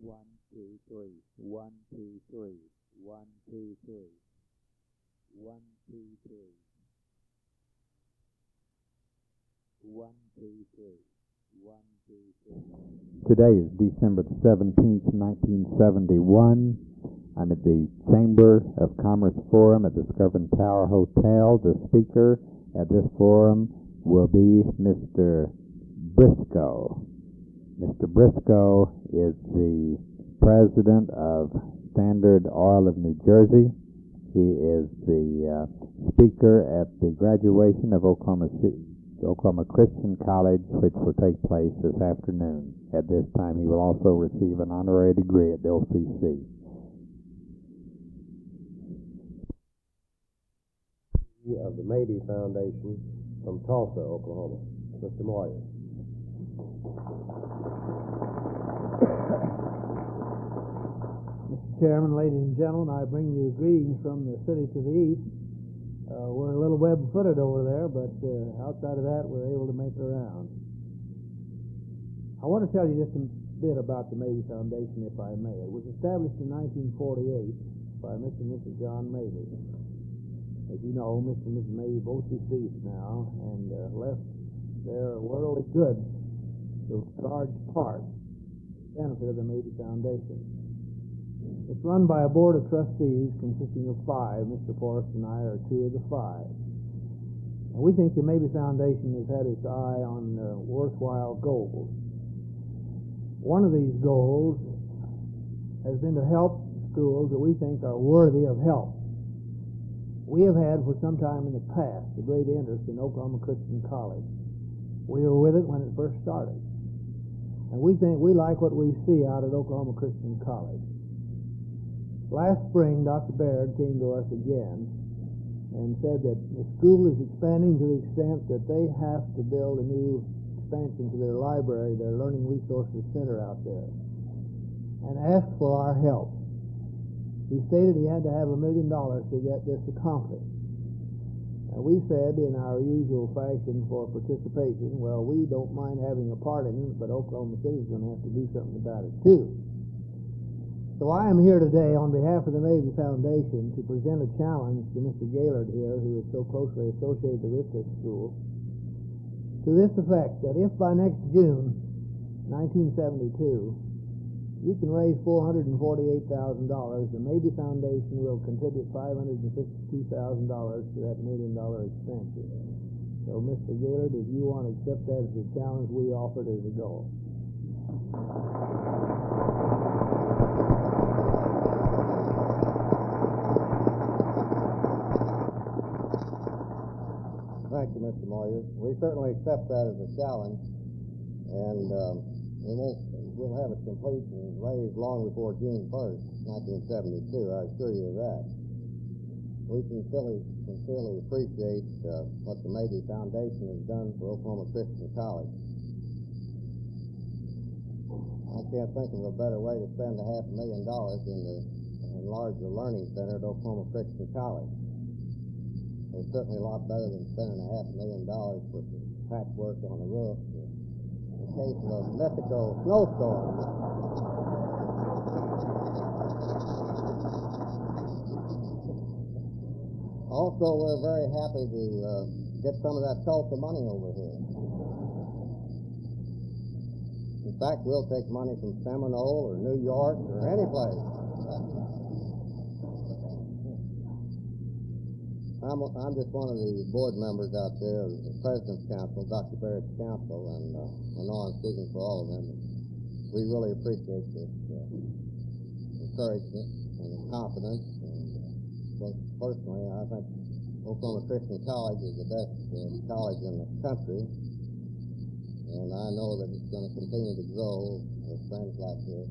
1, 2, 3. 1, 2, 3. 1, 2, 3. 1, 2, 3. 1, 2, 3. 1, 2, 3. Today is December the 17th, 1971. I'm at the Chamber of Commerce Forum at the Skirvin Tower Hotel. The speaker at this forum will be Mr. Brisco. Mr. Brisco is the president of Standard Oil of New Jersey. He is the speaker at the graduation of Oklahoma Christian College, which will take place this afternoon. At this time, he will also receive an honorary degree at the OCC. Of the Mabee Foundation from Tulsa, Oklahoma. Mr. Moyer. Mr. Chairman, ladies and gentlemen, I bring you greetings from the city to the east. We're a little web-footed over there, but outside of that, we're able to make it around. I want to tell you just a bit about the Mabee Foundation, if I may. It was established in 1948 by Mr. and Mrs. John Mabee. As you know, Mr. and Mrs. Mabee both deceased now and left their worldly goods to a large part benefit of the Mabee Foundation. It's run by a board of trustees consisting of 5. Mr. Forrest and I are 2 of the 5. And we think the Mabee Foundation has had its eye on worthwhile goals. One of these goals has been to help schools that we think are worthy of help. We have had for some time in the past a great interest in Oklahoma Christian College. We were with it when it first started. And we think we like what we see out at Oklahoma Christian College. Last spring, Dr. Baird came to us again and said that the school is expanding to the extent that they have to build a new expansion to their library, their Learning Resources Center out there, and asked for our help. He stated he had to have $1 million to get this accomplished. And we said in our usual fashion for participation, well, we don't mind having a part in it, but Oklahoma City is going to have to do something about it too. So I am here today on behalf of the Mabee Foundation to present a challenge to Mr. Gaylord here, who is so closely associated with this school, to this effect, that if by next June 1972 you can raise $448,000, the Mabee Foundation will contribute $552,000 to that $1 million expense. So, Mr. Gaylord, if you want to accept that as a challenge, we offered as a goal. Thank you, Mr. Moyer. We certainly accept that as a challenge, and we'll have it complete and raised long before June 1st, 1972. I assure you of that. We sincerely appreciate what the Mabee Foundation has done for Oklahoma Christian College. I can't think of a better way to spend $500,000 than to enlarge the Learning Center at Oklahoma Christian College. It's certainly a lot better than spending $500,000 for patchwork on the roof in case of a mythical snowstorm. Also, we're very happy to get some of that Tulsa money over here. In fact, we'll take money from Seminole or New York or any place. I'm just one of the board members out there, the President's Council, Dr. Baird's Council, and I know I'm speaking for all of them. We really appreciate this encouragement and confidence. And personally, I think Oklahoma Christian College is the best college in the country, and I know that it's going to continue to grow with friends like this.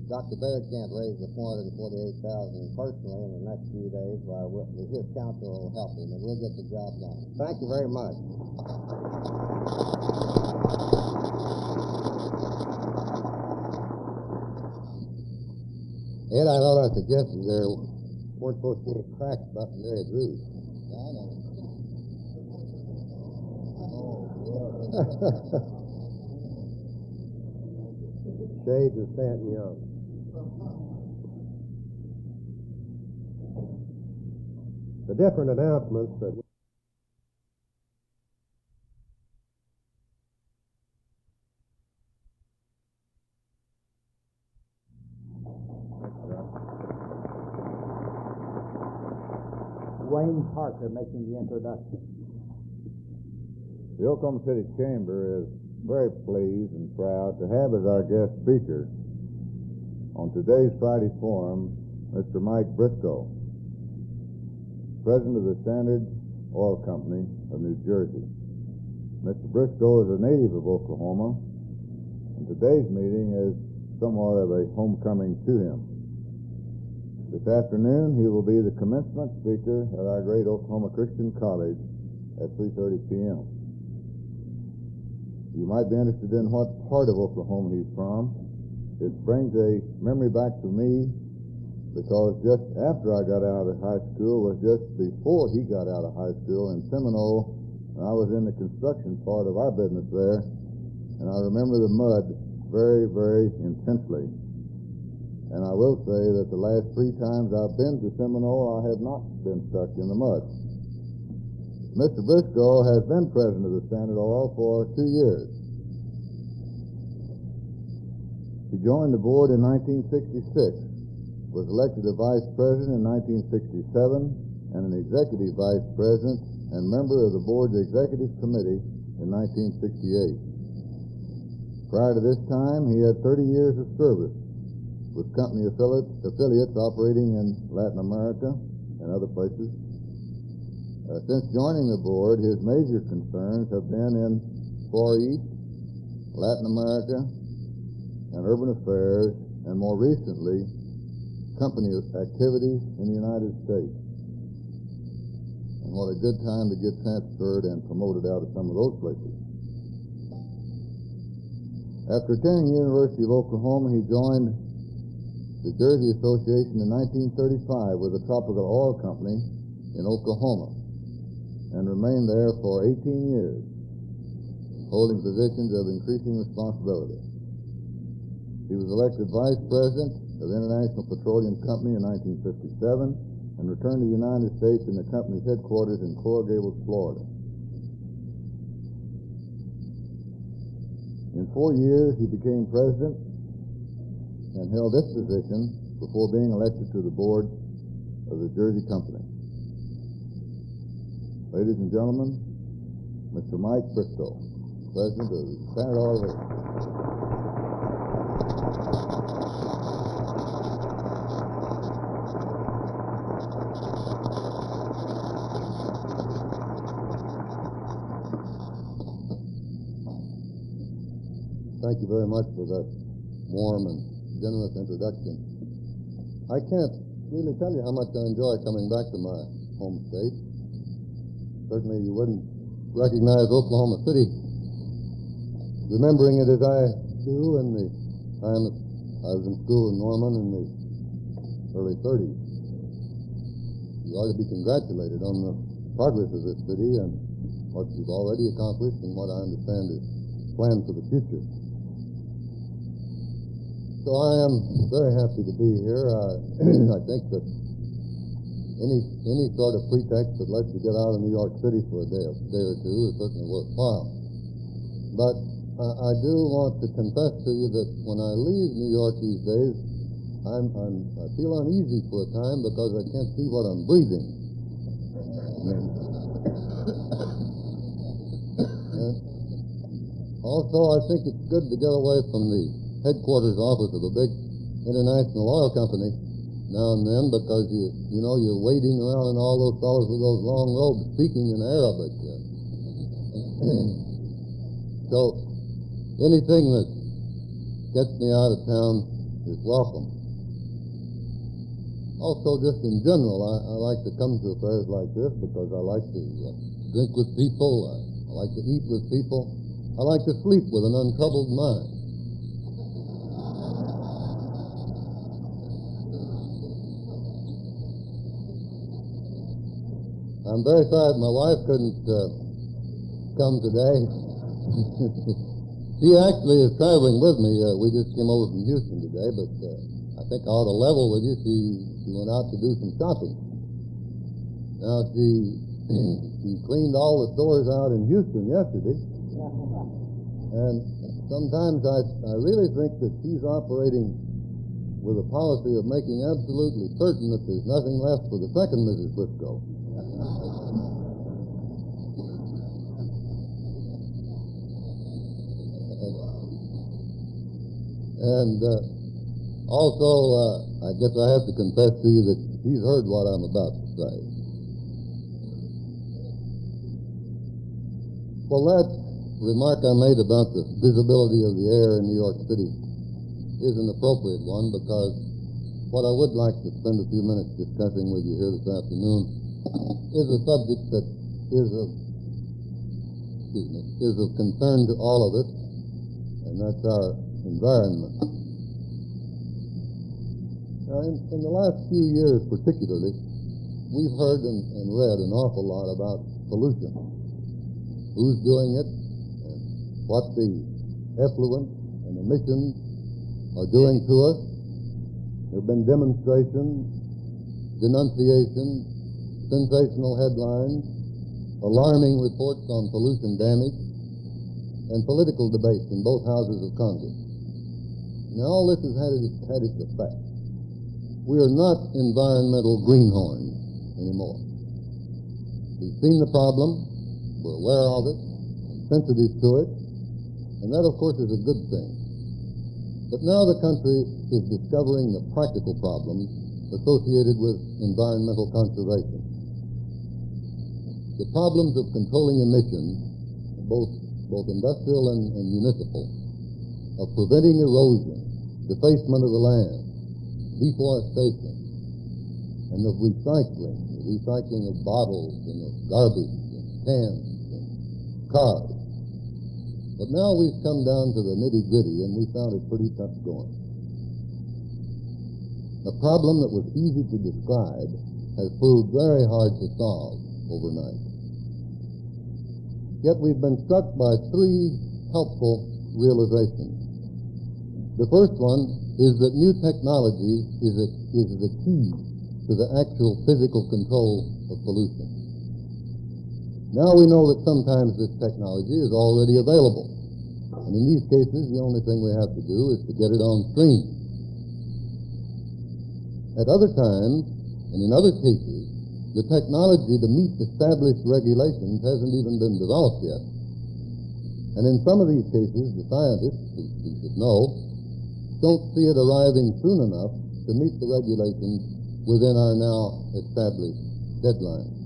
Dr. Baird can't raise the $448,000 personally in the next few days. His council will help him, and we'll get the job done. Thank you very much. Ed, I know that suggested there weren't supposed to be any cracks about the Mary's roof. I know. Shades of Stanton Young. The different announcements that Wayne Parker making the introduction. The Oklahoma City Chamber is very pleased and proud to have as our guest speaker on today's Friday Forum Mr. Mike Brisco, President of the Standard Oil Company of New Jersey. Mr. Brisco is a native of Oklahoma, and today's meeting is somewhat of a homecoming to him. This afternoon, he will be the commencement speaker at our great Oklahoma Christian College at 3:30 p.m. You might be interested in what part of Oklahoma he's from. It brings a memory back to me because just after I got out of high school was just before he got out of high school in Seminole, and I was in the construction part of our business there, and I remember the mud very, very intensely. And I will say that the last 3 times I've been to Seminole, I have not been stuck in the mud. Mr. Brisco has been president of the Standard Oil for 2 years. He joined the board in 1966, was elected a vice president in 1967, and an executive vice president and member of the board's executive committee in 1968. Prior to this time, he had 30 years of service with company affiliates operating in Latin America and other places. Since joining the board, his major concerns have been in Far East, Latin America, and urban affairs, and more recently, company activities in the United States. And what a good time to get transferred and promoted out of some of those places. After attending the University of Oklahoma, he joined the Jersey Association in 1935 with the Tropical Oil Company in Oklahoma and remained there for 18 years, holding positions of increasing responsibility. He was elected vice president of the International Petroleum Company in 1957 and returned to the United States in the company's headquarters in Coral Gables, Florida. In 4 years, he became president and held this position before being elected to the board of the Jersey Company. Ladies and gentlemen, Mr. Mike Brisco, President of the Standard Oil Company. Thank you very much for that warm and generous introduction. I can't really tell you how much I enjoy coming back to my home state. Certainly you wouldn't recognize Oklahoma City, remembering it as I do in the time I was in school in Norman in the early 30s. You ought to be congratulated on the progress of this city and what you've already accomplished and what I understand is planned for the future. So I am very happy to be here. I think that any sort of pretext that lets you get out of New York City for a day or two is certainly worthwhile. But I do want to confess to you that when I leave New York these days, I feel uneasy for a time because I can't see what I'm breathing. Also, I think it's good to get away from the headquarters office of a big international oil company now and then because you know you're wading around in all those fellows with those long robes speaking in Arabic. So anything that gets me out of town is welcome. Also, just in general, I like to come to affairs like this because I like to drink with people, I like to eat with people, I like to sleep with an untroubled mind. I'm very sorry my wife couldn't come today. She actually is traveling with me. We just came over from Houston today, but I think I ought to level with you. She went out to do some shopping. Now, she cleaned all the stores out in Houston yesterday, and sometimes I really think that she's operating with a policy of making absolutely certain that there's nothing left for the second Mrs. Brisco. And also, I guess I have to confess to you that she's heard what I'm about to say. Well, that remark I made about the visibility of the air in New York City is an appropriate one, because what I would like to spend a few minutes discussing with you here this afternoon is a subject that is of concern to all of us, and that's our environment. Now, in the last few years particularly, we've heard and read an awful lot about pollution. Who's doing it, and what the effluent and emissions are doing to us. There have been demonstrations, denunciations, sensational headlines, alarming reports on pollution damage, and political debates in both houses of Congress. Now, all this has had its effect. We are not environmental greenhorns anymore. We've seen the problem, we're aware of it, sensitive to it, and that, of course, is a good thing. But now the country is discovering the practical problems associated with environmental conservation. The problems of controlling emissions, both industrial and municipal, of preventing erosion, defacement of the land, deforestation, and of recycling of bottles and of garbage and cans and cars. But now we've come down to the nitty-gritty, and we found it pretty tough going. A problem that was easy to describe has proved very hard to solve overnight. Yet we've been struck by three helpful realizations. The first one is that new technology is the key to the actual physical control of pollution. Now we know that sometimes this technology is already available. And in these cases, the only thing we have to do is to get it on stream. At other times, and in other cases, the technology to meet established regulations hasn't even been developed yet. And in some of these cases, the scientists, who should know, don't see it arriving soon enough to meet the regulations within our now established deadlines.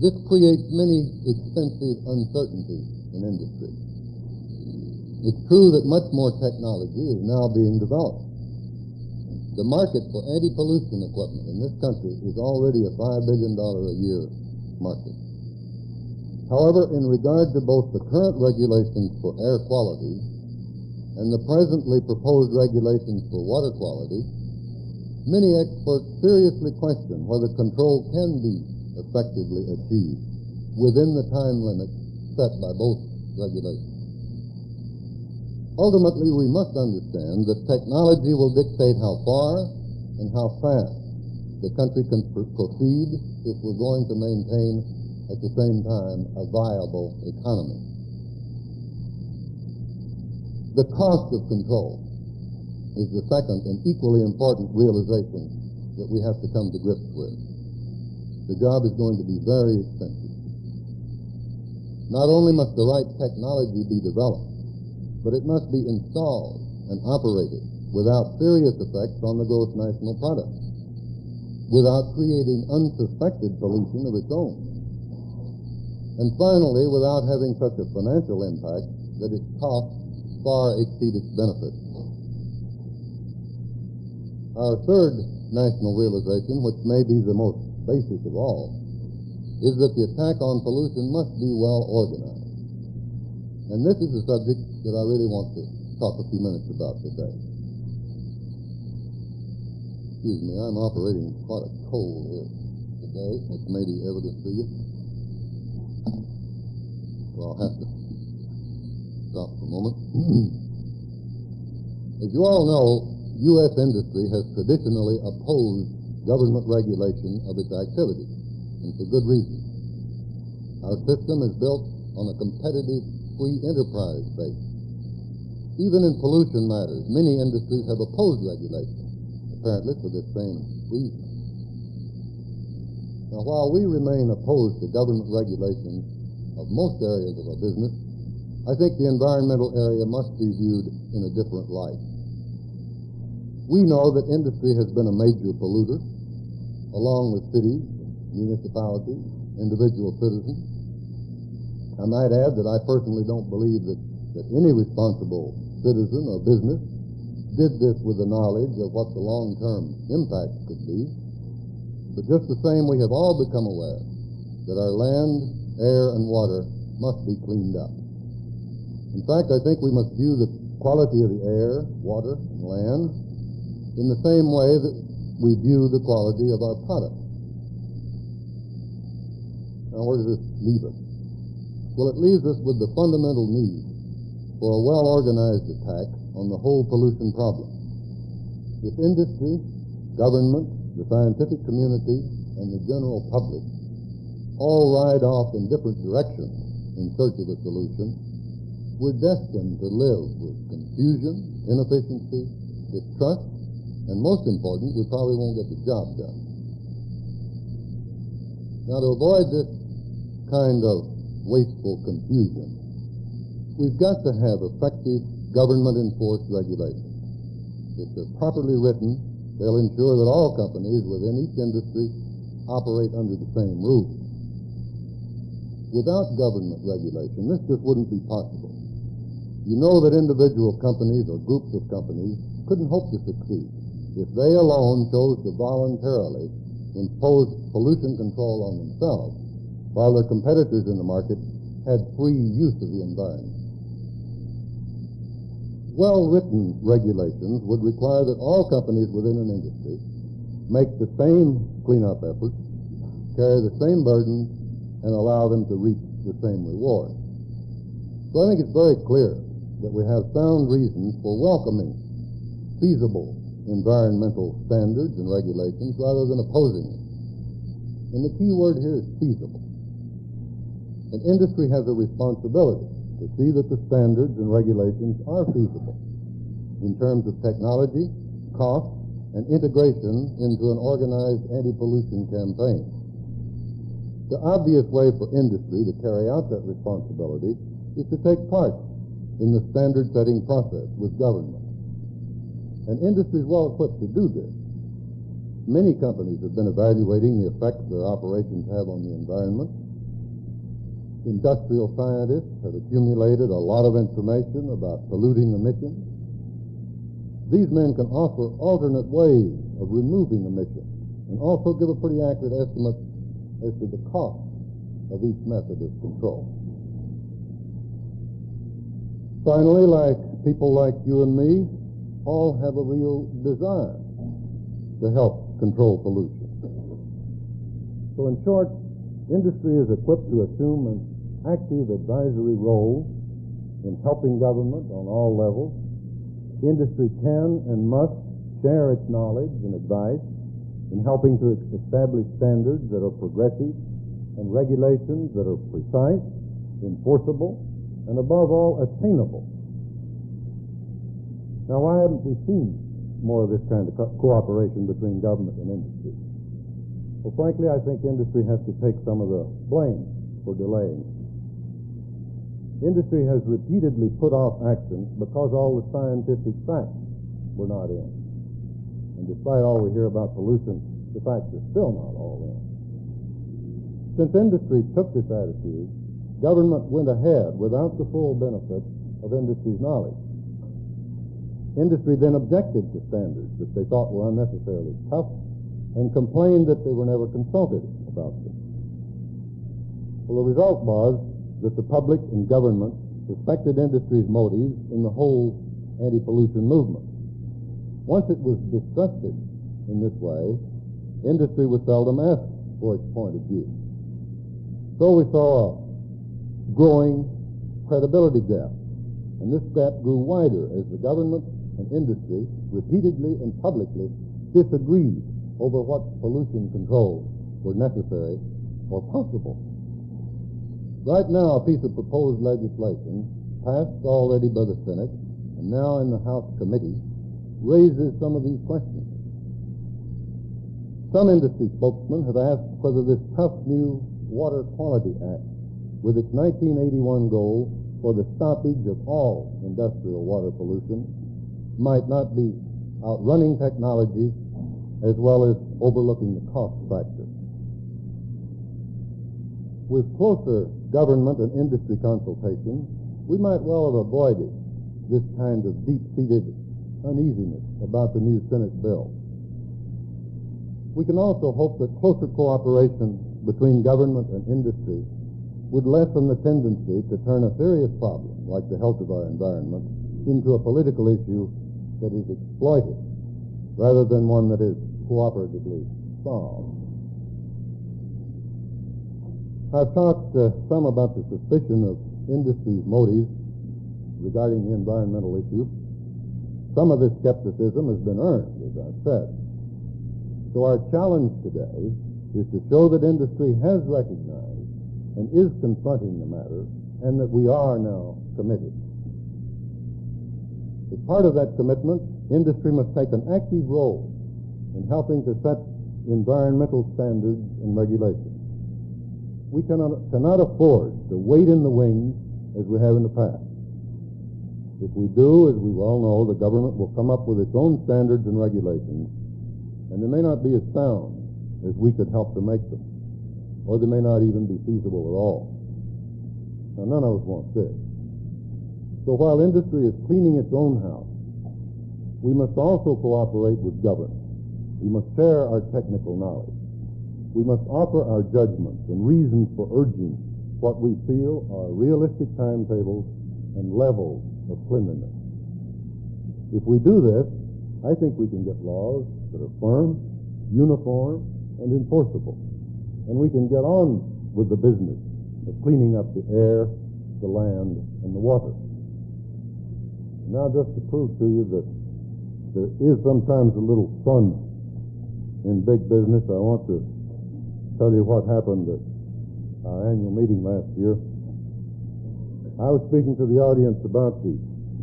This creates many expensive uncertainties in industry. It's true that much more technology is now being developed. The market for anti-pollution equipment in this country is already a $5 billion a year market. However, in regard to both the current regulations for air quality and the presently proposed regulations for water quality, many experts seriously question whether control can be effectively achieved within the time limits set by both regulations. Ultimately, we must understand that technology will dictate how far and how fast the country can proceed if we're going to maintain, at the same time, a viable economy. The cost of control is the second and equally important realization that we have to come to grips with. The job is going to be very expensive. Not only must the right technology be developed, but it must be installed and operated without serious effects on the gross national product, without creating unsuspected pollution of its own, and finally, without having such a financial impact that its costs far exceed its benefits. Our third national realization, which may be the most basic of all, is that the attack on pollution must be well organized. And this is a subject that I really want to talk a few minutes about today. Excuse me, I'm operating quite a cold here today, which may be evident to you. So I'll have to stop for a moment. As you all know, U.S. industry has traditionally opposed government regulation of its activities, and for good reason. Our system is built on a competitive free enterprise base. Even in pollution matters, many industries have opposed regulation, apparently for this same reason. Now, while we remain opposed to government regulation of most areas of our business, I think the environmental area must be viewed in a different light. We know that industry has been a major polluter, along with cities, municipalities, individual citizens. I might add that I personally don't believe that any responsible citizen or business did this with the knowledge of what the long-term impact could be. But just the same, we have all become aware that our land, air, and water must be cleaned up. In fact, I think we must view the quality of the air, water, and land in the same way that we view the quality of our products. Now, where does this leave us? Well, it leaves us with the fundamental need for a well-organized attack on the whole pollution problem. If industry, government, the scientific community, and the general public all ride off in different directions in search of a solution, we're destined to live with confusion, inefficiency, distrust, and most important, we probably won't get the job done. Now, to avoid this kind of wasteful confusion, we've got to have effective government-enforced regulations. If they're properly written, they'll ensure that all companies within each industry operate under the same rules. Without government regulation, this just wouldn't be possible. You know that individual companies or groups of companies couldn't hope to succeed if they alone chose to voluntarily impose pollution control on themselves, while their competitors in the market had free use of the environment. Well-written regulations would require that all companies within an industry make the same cleanup efforts, carry the same burdens, and allow them to reap the same reward. So I think it's very clear that we have sound reasons for welcoming feasible environmental standards and regulations rather than opposing them. And the key word here is feasible. And industry has a responsibility to see that the standards and regulations are feasible in terms of technology, cost, and integration into an organized anti-pollution campaign. The obvious way for industry to carry out that responsibility is to take part in the standard-setting process with government. And industry is well equipped to do this. Many companies have been evaluating the effects their operations have on the environment. Industrial scientists have accumulated a lot of information about polluting emissions. These men can offer alternate ways of removing emissions and also give a pretty accurate estimate as to the cost of each method of control. Finally, like people like you and me, all have a real desire to help control pollution. So in short, industry is equipped to assume an active advisory role in helping government on all levels. Industry can and must share its knowledge and advice in helping to establish standards that are progressive and regulations that are precise, enforceable, and above all, attainable. Now, why haven't we seen more of this kind of cooperation between government and industry? Well, frankly, I think industry has to take some of the blame for delaying. Industry has repeatedly put off action because all the scientific facts were not in. And despite all we hear about pollution, the facts are still not all in. Since industry took this attitude, government went ahead without the full benefit of industry's knowledge. Industry then objected to standards that they thought were unnecessarily tough and complained that they were never consulted about them. Well, the result was that the public and government suspected industry's motives in the whole anti-pollution movement. Once it was distrusted in this way, industry was seldom asked for its point of view. So we saw a growing credibility gap And this gap grew wider as the government and industry repeatedly and publicly disagreed over what pollution controls were necessary or possible. Right now, a piece of proposed legislation, passed already by the Senate and now in the House committee, raises some of these questions. Some industry spokesmen have asked whether this tough new Water Quality Act, with its 1981 goal for the stoppage of all industrial water pollution, might not be outrunning technology as well as overlooking the cost factor. With closer government and industry consultation, we might well have avoided this kind of deep-seated uneasiness about the new Senate bill. We can also hope that closer cooperation between government and industry would lessen the tendency to turn a serious problem, like the health of our environment, into a political issue that is exploited, rather than one that is cooperatively solved. I've talked some about the suspicion of industry's motives regarding the environmental issue. Some of this skepticism has been earned, as I've said. So our challenge today is to show that industry has recognized and is confronting the matter, and that we are now committed. As part of that commitment, industry must take an active role in helping to set environmental standards and regulations. We cannot afford to wait in the wings as we have in the past. If we do, as we well know, the government will come up with its own standards and regulations, and they may not be as sound as we could help to make them, or they may not even be feasible at all. Now, none of us want this. So while industry is cleaning its own house, we must also cooperate with government. We must share our technical knowledge. We must offer our judgments and reasons for urging what we feel are realistic timetables and levels of cleanliness. If we do this, I think we can get laws that are firm, uniform, and enforceable. And we can get on with the business of cleaning up the air, the land, and the water. Now, just to prove to you that there is sometimes a little fun in big business, I want to tell you what happened at our annual meeting last year. I was speaking to the audience about the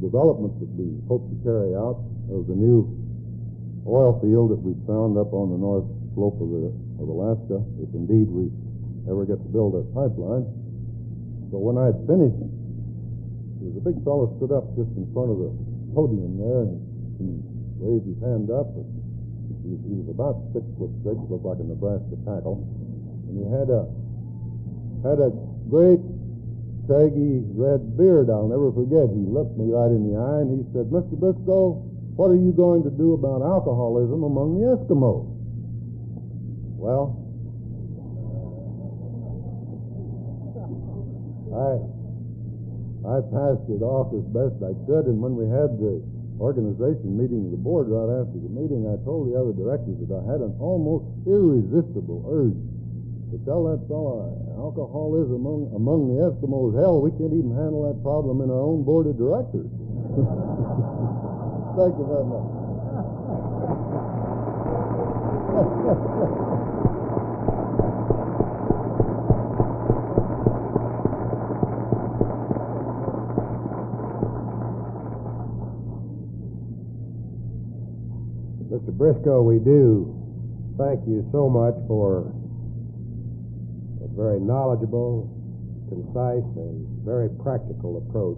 development that we hope to carry out of the new oil field that we found up on the north slope of Alaska, if indeed we ever get to build that pipeline. So when I had finished, there was a big fellow stood up just in front of the podium there, and he raised his hand up, and he was about 6'6", looked like a Nebraska tackle, and he had a great shaggy red beard. I'll never forget. He looked me right in the eye and he said, "Mr. Brisco, what are you going to do about alcoholism among the Eskimos?" Well, I passed it off as best I could, and when we had the organization meeting of the board right after the meeting, I told the other directors that I had an almost irresistible urge to tell that fellow alcoholism among the Eskimos. Hell, we can't even handle that problem in our own board of directors. Thank you very much. Mr. Brisco, we do thank you so much for a very knowledgeable, concise, and very practical approach